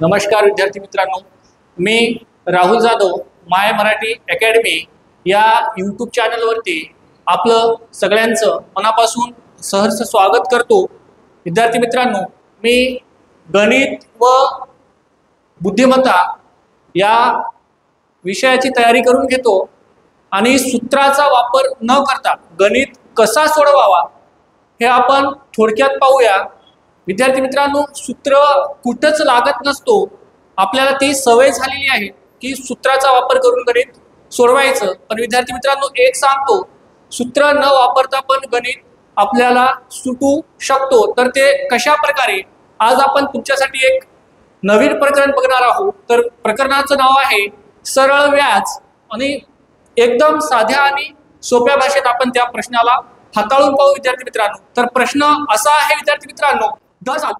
नमस्कार विद्यार्थी मित्रांनो, मी राहुल जाधव माय मराठी अकॅडमी या यूट्यूब चॅनलवरती आपलं सगळ्यांचं मनापासून सहर्ष स्वागत करतो। विद्यार्थी मित्रांनो, मी गणित व बुद्धिमत्ता या विषयाची तयारी करून घेतो आणि सूत्राचा वापर न करता गणित कसा सोडवावा हे आपण थोडक्यात पाहूया। विद्यार्थी मित्रांनो, सूत्र कुठंच लागत नसतो, आपल्याला ती सवय झालेली आहे की सूत्राचा वापर करून गणित सोडवायचं। पण विद्यार्थी मित्रांनो, एक सांगतो, सूत्र न वापरता पण गणित आपल्याला सुटू शकतो। तर ते कशा प्रकारे, आज आपण तुमच्यासाठी एक नवीन प्रकरण बघणार आहोत। तर प्रकरणाचं नाव आहे सरळ व्याज आणि एकदम साध्या आणि सोप्या भाषेत आपण त्या प्रश्नाला हाताळून पाहू। विद्यार्थी मित्रांनो, तर प्रश्न असा आहे विद्यार्थी मित्रांनो, दर साल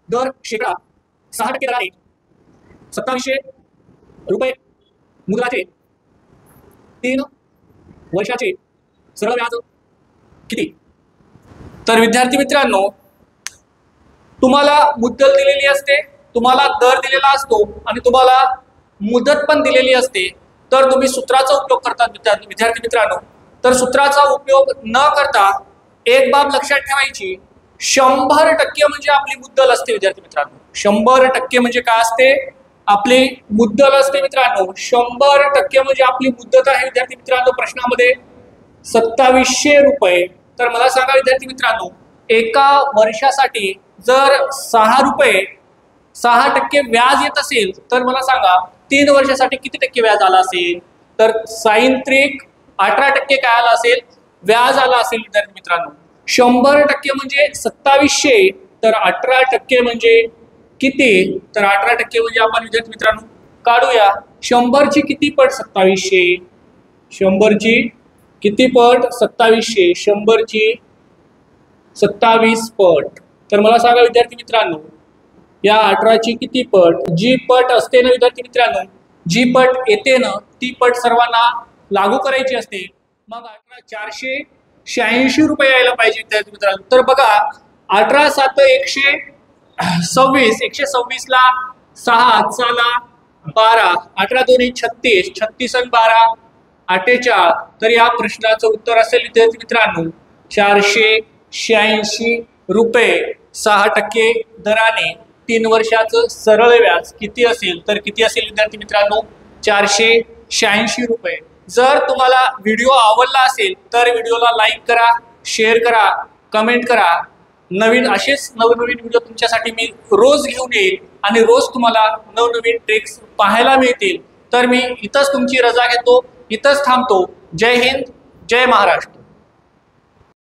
दर शेकडा 6% दराने 2700 रुपये मुद्दलाचे 3 वर्षाचे सरळ व्याज किती? तर विद्यार्थी मित्रांनो, तुम्हाला मुद्दल दिलेली असते, तुम्हाला दर दिलेला असतो आणि तुम्हाला मुदत पण दिलेली असते। तर तुम्ही सूत्राचा उपयोग करतात विद्यार्थी मित्रांनो। तर सूत्राचा उपयोग न करता एक बाब लक्षात ठेवायची, 100% म्हणजे आपली मुद्दल असते। विद्यार्थी मित्रांनो, 100% म्हणजे काय असते? आपली मुद्दल असते मित्रांनो। 100% म्हणजे आपली मुद्दत आहे विद्यार्थी मित्रांनो। प्रश्नामध्ये 2700 रुपये। तर मला सांगा विद्यार्थी मित्रांनो, एका वर्षासाठी जर 6% व्याज येत असेल तर मला सांगा 3 वर्षासाठी किती टक्के व्याज आला असेल? तर sin 18% काय आला असेल? व्याज आला असेल विद्यार्थी मित्रांनो। 100% म्हणजे 2700, तर 18% म्हणजे किती? तर 18% म्हणजे आपण विद्यार्थी मित्रांनो काढूया, 100 ची किती पट 2700, 100 ची किती पट 2700, 100 ची 27 पट। तर मला सांगा विद्यार्थी मित्रांनो, या 18 ची किती पट? जी पट असते ना विद्यार्थी मित्रांनो, जी पट येते ना ती पट सर्वांना लागू करायची असते। मग 18 486 रुपये यायला पाहिजे विद्यार्थी मित्रांनो। तर बघा, 18 7 126, 126 ला 6 ला 12, 18 2 36, 36 आणि 12 48। तर या प्रश्नाचं उत्तर असेल विद्यार्थी मित्रांनो 486 रुपये। 6% दराने 3 वर्षाचं सरळ व्याज किती असेल? तर किती असेल विद्यार्थी मित्रांनो? 486 रुपये। जर तुम्हाला व्हिडिओ आवडला असेल तर व्हिडिओला लाईक करा, शेअर करा, कमेंट करा। असेच नवनवीन व्हिडिओ तुमच्यासाठी मी रोज घेऊन येईल आणि रोज तुम्हाला नवनवीन ट्रिक्स पाहायला मिळतील। तर मी इथंच तुमची रजा घेतो, इथंच थांबतो। जय हिंद, जय महाराष्ट्र।